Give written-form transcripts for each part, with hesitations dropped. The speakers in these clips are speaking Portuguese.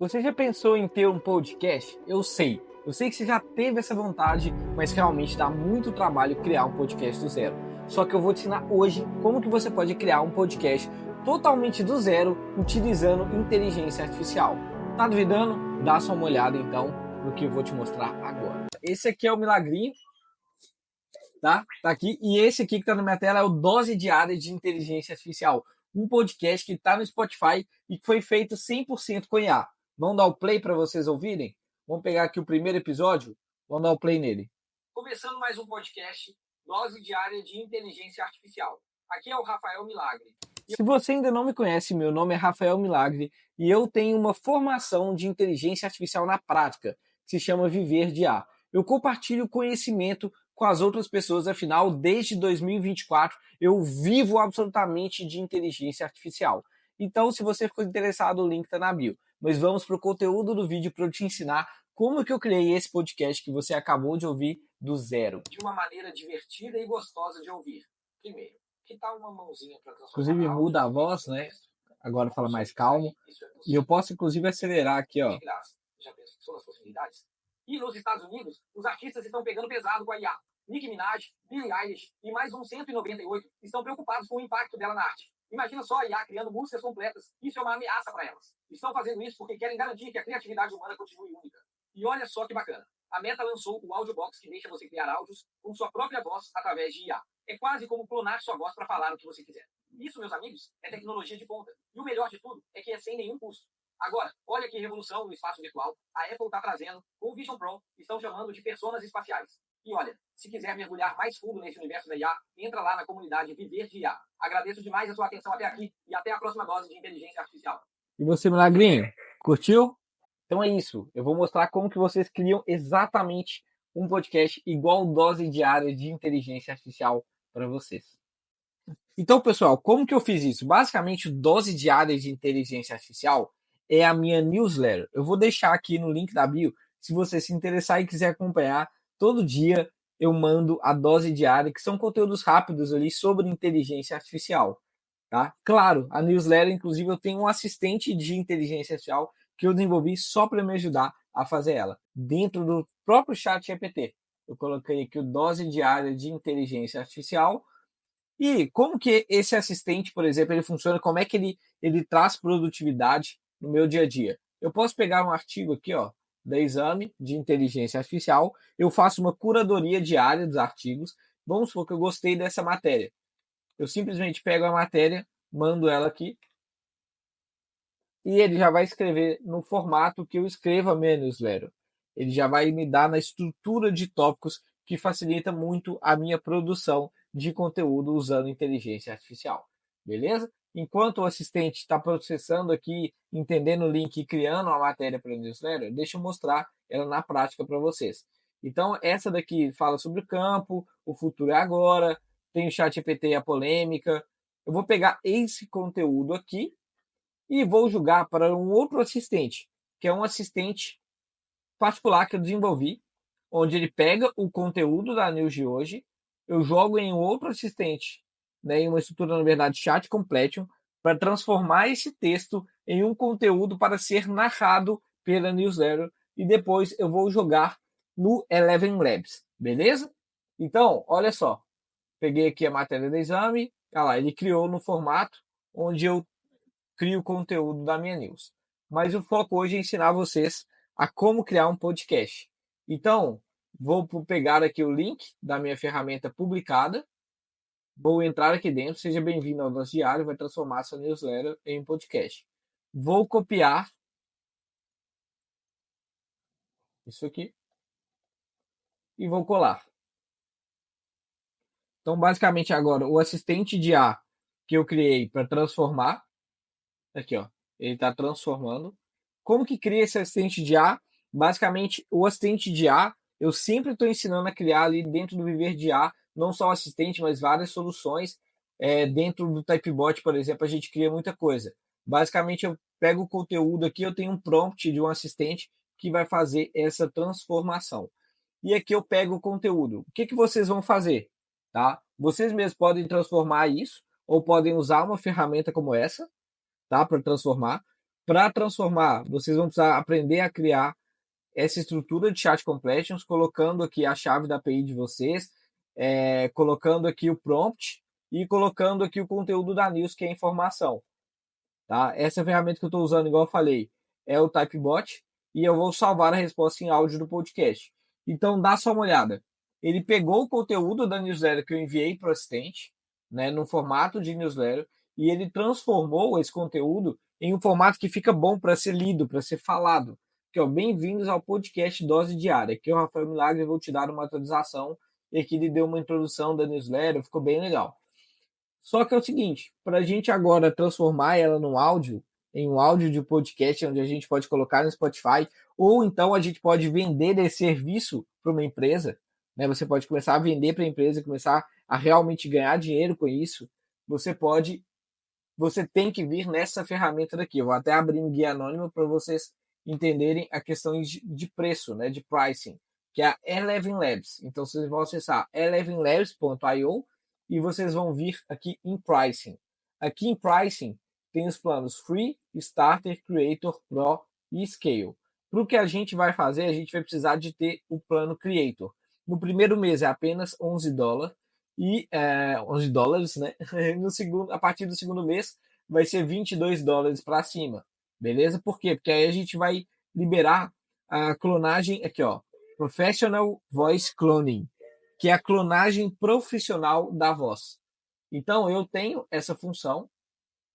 Você já pensou em ter um podcast? Eu sei que você já teve essa vontade, mas realmente dá muito trabalho criar um podcast do zero. Só que eu vou te ensinar hoje como que você pode criar um podcast totalmente do zero, utilizando inteligência artificial. Tá duvidando? Dá só uma olhada então no que eu vou te mostrar agora. Esse aqui é o Milagrinho, tá? Tá aqui. E esse aqui que tá na minha tela é o Dose Diária de Inteligência Artificial, um podcast que tá no Spotify e que foi feito 100% com IA. Vamos dar o play para vocês ouvirem? Vamos pegar aqui o primeiro episódio, vamos dar o play nele. Começando mais um podcast, Dose Diária de Inteligência Artificial. Aqui é o Rafael Milagre. Se você ainda não me conhece, meu nome é Rafael Milagre e eu tenho uma formação de inteligência artificial na prática, que se chama Viver de IA. Eu compartilho conhecimento com as outras pessoas, afinal, desde 2024 eu vivo absolutamente de inteligência artificial. Então, se você ficou interessado, o link está na bio. Mas vamos para o conteúdo do vídeo para eu te ensinar como que eu criei esse podcast que você acabou de ouvir do zero. De uma maneira divertida e gostosa de ouvir. Primeiro, que tal uma mãozinha para transformar? Inclusive muda a voz, né? Agora fala mais calmo. E eu posso inclusive acelerar aqui, ó. Já pensou nas possibilidades? E nos Estados Unidos, os artistas estão pegando pesado com a IA. Nicki Minaj, Billie Eilish e mais uns 198 estão preocupados com o impacto dela na arte. Imagina só a IA criando músicas completas. Isso é uma ameaça para elas. Estão fazendo isso porque querem garantir que a criatividade humana continue única. E olha só que bacana. A Meta lançou o Audiobox, que deixa você criar áudios com sua própria voz através de IA. É quase como clonar sua voz para falar o que você quiser. Isso, meus amigos, é tecnologia de ponta. E o melhor de tudo é que é sem nenhum custo. Agora, olha que revolução no espaço virtual a Apple está trazendo com o Vision Pro, estão chamando de personas espaciais. E olha, se quiser mergulhar mais fundo nesse universo da IA, entra lá na comunidade Viver de IA. Agradeço demais a sua atenção até aqui e até a próxima dose de inteligência artificial. E você, Milagrinho, curtiu? Então é isso. Eu vou mostrar como que vocês criam exatamente um podcast igual Dose Diária de Inteligência Artificial para vocês. Então, pessoal, como que eu fiz isso? Basicamente, Dose Diária de Inteligência Artificial é a minha newsletter. Eu vou deixar aqui no link da bio, se você se interessar e quiser acompanhar. Todo dia eu mando a dose diária, que são conteúdos rápidos ali sobre inteligência artificial, tá? Claro, a newsletter, inclusive, eu tenho um assistente de inteligência artificial que eu desenvolvi só para me ajudar a fazer ela, dentro do próprio chat GPT. Eu coloquei aqui o Dose Diária de Inteligência Artificial. E como que esse assistente, por exemplo, ele funciona? Como é que ele traz produtividade no meu dia a dia? Eu posso pegar um artigo aqui, ó, da Exame de Inteligência Artificial, eu faço uma curadoria diária dos artigos. Vamos supor que eu gostei dessa matéria. Eu simplesmente pego a matéria, mando ela aqui, e ele já vai escrever no formato que eu escrevo a minha newsletter. Ele já vai me dar na estrutura de tópicos que facilita muito a minha produção de conteúdo usando inteligência artificial. Beleza? Enquanto o assistente está processando aqui, entendendo o link e criando a matéria para a newsletter, deixa eu mostrar ela na prática para vocês. Então, essa daqui fala sobre o campo, o futuro é agora, tem o chat GPT e a polêmica. Eu vou pegar esse conteúdo aqui e vou jogar para um outro assistente, que é um assistente particular que eu desenvolvi, onde ele pega o conteúdo da news de hoje, eu jogo em um outro assistente, né, em uma estrutura, na verdade, chat completion, para transformar esse texto em um conteúdo para ser narrado pela newsletter, e depois eu vou jogar no Eleven Labs, beleza? Então, olha só, peguei aqui a matéria do exame, olha lá, ele criou no formato onde eu crio o conteúdo da minha news. Mas o foco hoje é ensinar vocês a como criar um podcast. Então, vou pegar aqui o link da minha ferramenta publicada, vou entrar aqui dentro, seja bem-vindo ao nosso diário, vai transformar sua newsletter em podcast. Vou copiar isso aqui e vou colar. Então, basicamente, agora, o assistente de IA que eu criei para transformar, aqui, ó, ele está transformando. Como que cria esse assistente de IA? Basicamente, o assistente de IA, eu sempre estou ensinando a criar ali dentro do Viver de IA, não só o assistente, mas várias soluções. Dentro do Typebot, por exemplo, a gente cria muita coisa. Basicamente, eu pego o conteúdo aqui, eu tenho um prompt de um assistente que vai fazer essa transformação. E aqui eu pego o conteúdo. O que vocês vão fazer? Tá? Vocês mesmos podem transformar isso, ou podem usar uma ferramenta como essa, tá, para transformar. Para transformar, vocês vão precisar aprender a criar essa estrutura de chat completions, colocando aqui a chave da API de vocês, colocando aqui o prompt e colocando aqui o conteúdo da news, que é a informação. Tá? Essa ferramenta que eu estou usando, igual eu falei, é o Typebot, e eu vou salvar a resposta em áudio do podcast. Então, dá só uma olhada. Ele pegou o conteúdo da newsletter que eu enviei para o assistente, né, no formato de newsletter, e ele transformou esse conteúdo em um formato que fica bom para ser lido, para ser falado. Que é bem-vindos ao podcast Dose Diária. Aqui é o Rafael Milagre, vou te dar uma atualização. E aqui ele deu uma introdução da newsletter, ficou bem legal. Só que é o seguinte, para a gente agora transformar ela num áudio, em um áudio de podcast, onde a gente pode colocar no Spotify, ou então a gente pode vender esse serviço para uma empresa, né? Você pode começar a vender para a empresa, começar a realmente ganhar dinheiro com isso. Você tem que vir nessa ferramenta daqui. Eu vou até abrir um guia anônimo para vocês entenderem a questão de preço, né? De pricing, que é a Eleven Labs. Então vocês vão acessar elevenlabs.io e vocês vão vir aqui em pricing. Aqui em pricing tem os planos Free, Starter, Creator, Pro e Scale. Para o que a gente vai fazer, a gente vai precisar de ter o plano Creator. No primeiro mês é apenas $11 e $11, né? No segundo, a partir do segundo mês vai ser $22 para cima, beleza? Por quê? Porque aí a gente vai liberar a clonagem aqui, ó, Professional Voice Cloning, que é a clonagem profissional da voz. Então eu tenho essa função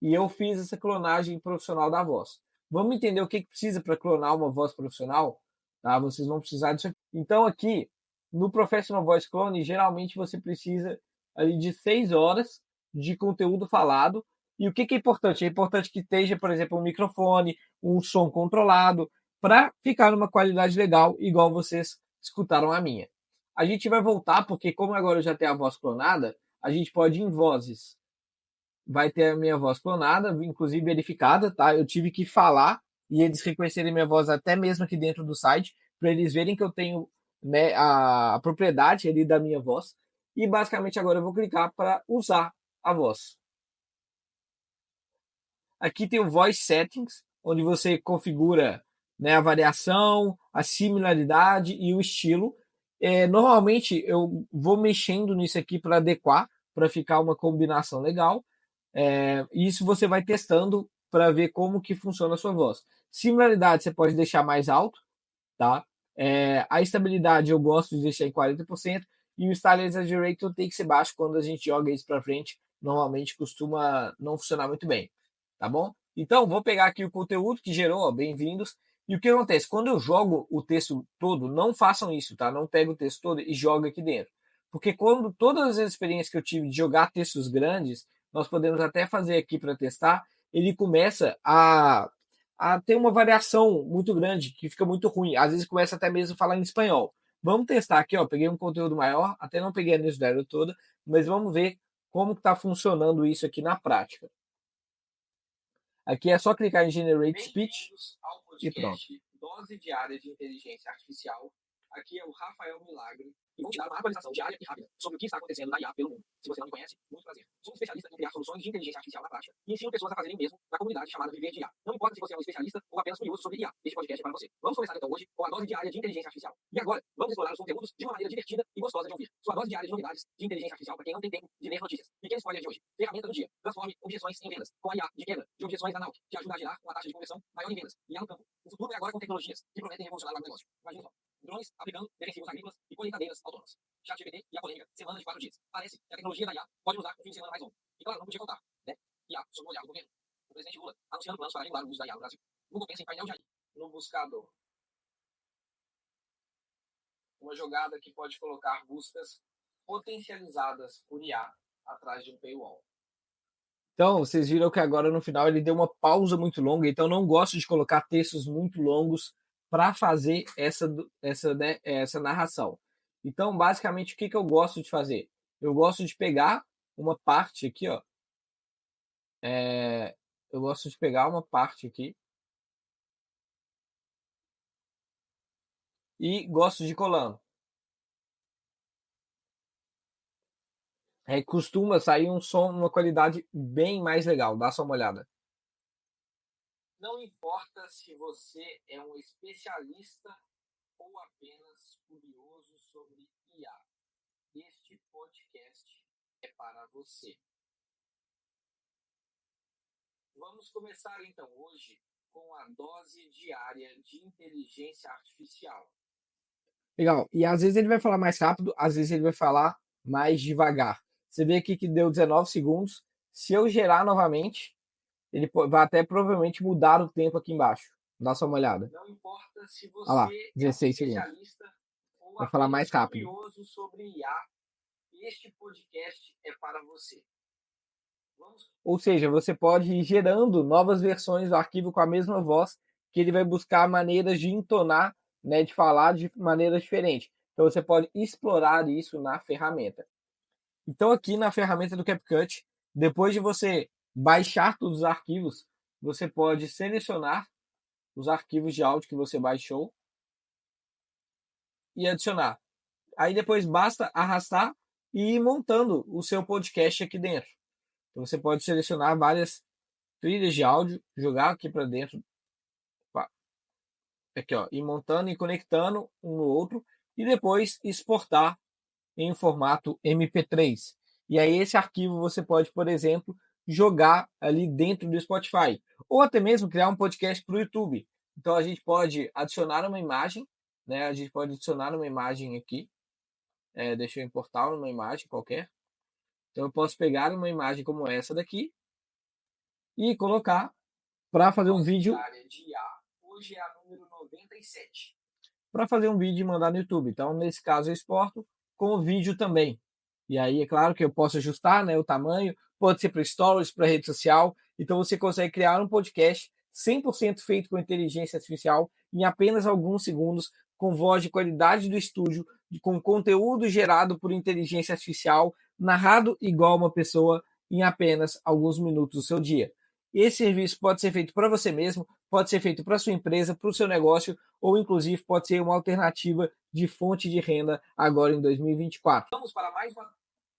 e eu fiz essa clonagem profissional da voz. Vamos entender o que precisa para clonar uma voz profissional? Tá? Vocês vão precisar disso aqui. Então aqui no Professional Voice Clone, geralmente você precisa ali de 6 horas de conteúdo falado. E o que é importante? É importante que esteja, por exemplo, um microfone, um som controlado, para ficar numa qualidade legal, igual vocês escutaram a minha. A gente vai voltar, porque como agora eu já tenho a voz clonada, a gente pode ir em vozes. Vai ter a minha voz clonada, inclusive verificada, tá? Eu tive que falar e eles reconhecerem minha voz até mesmo aqui dentro do site, para eles verem que eu tenho, né, a propriedade ali da minha voz. E basicamente agora eu vou clicar para usar a voz. Aqui tem o Voice Settings, onde você configura, né, a variação, a similaridade e o estilo. Normalmente eu vou mexendo nisso aqui para adequar, para ficar uma combinação legal. Isso você vai testando para ver como que funciona a sua voz. Similaridade você pode deixar mais alto, tá? A estabilidade eu gosto de deixar em 40% e o Style Exaggerator tem que ser baixo quando a gente joga isso para frente. Normalmente costuma não funcionar muito bem, tá bom? Então, vou pegar aqui o conteúdo que gerou, bem-vindos. E o que acontece? Quando eu jogo o texto todo, não façam isso, tá? Não pega o texto todo e joga aqui dentro. Porque quando todas as experiências que eu tive de jogar textos grandes, nós podemos até fazer aqui para testar, ele começa a ter uma variação muito grande, que fica muito ruim. Às vezes começa até mesmo a falar em espanhol. Vamos testar aqui, ó. Peguei um conteúdo maior, até não peguei a newsletter toda, mas vamos ver como está funcionando isso aqui na prática. Aqui é só clicar em Generate Speech e pronto. Dose diária de inteligência artificial. Aqui é o Rafael Milagre e vou te dar uma atualização diária e rápida sobre o que está acontecendo na IA pelo mundo. Se você não me conhece, muito prazer. Sou um especialista em criar soluções de inteligência artificial na prática e ensino pessoas a fazerem o mesmo na comunidade chamada Viver de IA. Não importa se você é um especialista ou apenas curioso sobre IA, este podcast é para você. Vamos começar então hoje com a dose diária de inteligência artificial. E agora, vamos explorar os conteúdos de uma maneira divertida e gostosa de ouvir. Sua dose diária de novidades de inteligência artificial para quem não tem tempo de ler notícias. Pequeno spoiler de hoje. Ferramenta do dia. Transforme objeções em vendas. Com a IA de quebra de objeções da Nauk, que ajuda a gerar uma taxa de conversão maior em vendas. E no campo. O futuro é agora com tecnologias que prometem revolucionar o negócio. Imagina só. Drones aplicando defensivos agrícolas e colheitadeiras autônomas. ChatGPT e a polêmica, semana de 4 dias. Parece que a tecnologia da IA pode usar um fim de semana mais longo. E claro, não podia faltar, né? IA sob o olhar do governo. O presidente Lula anunciando planos para regular o uso da IA no Brasil. Google pensa em painel de AI no buscador. Uma jogada que pode colocar buscas potencializadas por IA atrás de um paywall. Então, vocês viram que agora no final ele deu uma pausa muito longa, então não gosto de colocar textos muito longos para fazer essa narração. Então, basicamente, o que eu gosto de fazer? Eu gosto de pegar uma parte aqui, ó. Eu gosto de pegar uma parte aqui e gosto de ir colando. Costuma sair um som, uma qualidade bem mais legal. Dá só uma olhada. Não importa se você é um especialista ou apenas curioso sobre IA, este podcast é para você. Vamos começar então hoje com a dose diária de inteligência artificial. Legal. E às vezes ele vai falar mais rápido, às vezes ele vai falar mais devagar. Você vê aqui que deu 19 segundos. Se eu gerar novamente, ele vai até provavelmente mudar o tempo aqui embaixo. Dá só uma olhada. Não importa se você olha lá, 16 segundos. Vai falar mais rápido. Curioso sobre IA, este podcast é para você. Ou seja, você pode ir gerando novas versões do arquivo com a mesma voz, que ele vai buscar maneiras de entonar, né, de falar de maneiras diferentes. Então você pode explorar isso na ferramenta. Então aqui na ferramenta do CapCut, depois de você baixar todos os arquivos, você pode selecionar os arquivos de áudio que você baixou e adicionar. Aí depois basta arrastar e ir montando o seu podcast aqui dentro. Então você pode selecionar várias trilhas de áudio, jogar aqui para dentro, aqui ó, ir montando e conectando um no outro e depois exportar em formato MP3. E aí esse arquivo você pode, por exemplo, jogar ali dentro do Spotify ou até mesmo criar um podcast para o YouTube. Então a gente pode adicionar uma imagem, né? A gente pode adicionar uma imagem aqui. Deixa eu importar uma imagem qualquer. Então eu posso pegar uma imagem como essa daqui e colocar para fazer um vídeo. Hoje é a número 97. Para fazer um vídeo e mandar no YouTube. Então, nesse caso, eu exporto com o vídeo também. E aí, é claro que eu posso ajustar, né, o tamanho, pode ser para stories, para rede social. Então, você consegue criar um podcast 100% feito com inteligência artificial em apenas alguns segundos, com voz de qualidade do estúdio, com conteúdo gerado por inteligência artificial, narrado igual uma pessoa em apenas alguns minutos do seu dia. Esse serviço pode ser feito para você mesmo, pode ser feito para sua empresa, para o seu negócio, ou inclusive pode ser uma alternativa de fonte de renda agora em 2024. Vamos para mais uma.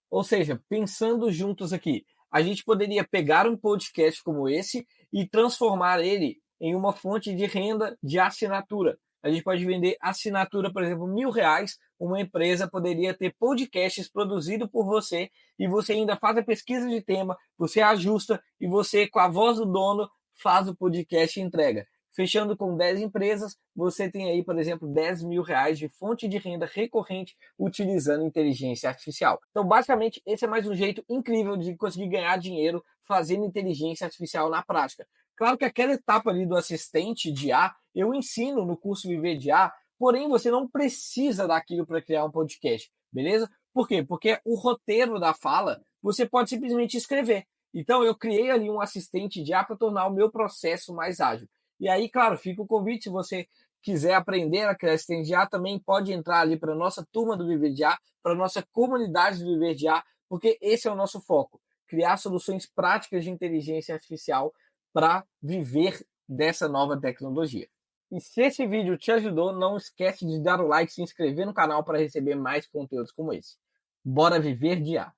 Ou seja, pensando juntos aqui, a gente poderia pegar um podcast como esse e transformar ele em uma fonte de renda de assinatura. A gente pode vender assinatura, por exemplo, R$ 1.000. Uma empresa poderia ter podcasts produzidos por você e você ainda faz a pesquisa de tema, você ajusta e você, com a voz do dono, faz o podcast e entrega. Fechando com 10 empresas, você tem aí, por exemplo, R$ 10.000 de fonte de renda recorrente utilizando inteligência artificial. Então, basicamente, esse é mais um jeito incrível de conseguir ganhar dinheiro fazendo inteligência artificial na prática. Claro que aquela etapa ali do assistente de IA, eu ensino no curso Viver de IA, porém você não precisa daquilo para criar um podcast, beleza? Por quê? Porque o roteiro da fala você pode simplesmente escrever. Então, eu criei ali um assistente de IA para tornar o meu processo mais ágil. E aí, claro, fica o convite, se você quiser aprender a criar assistente de IA, também pode entrar ali para a nossa turma do Viver de IA, para a nossa comunidade do Viver de IA, porque esse é o nosso foco, criar soluções práticas de inteligência artificial para viver dessa nova tecnologia. E se esse vídeo te ajudou, não esquece de dar o like e se inscrever no canal para receber mais conteúdos como esse. Bora viver de IA!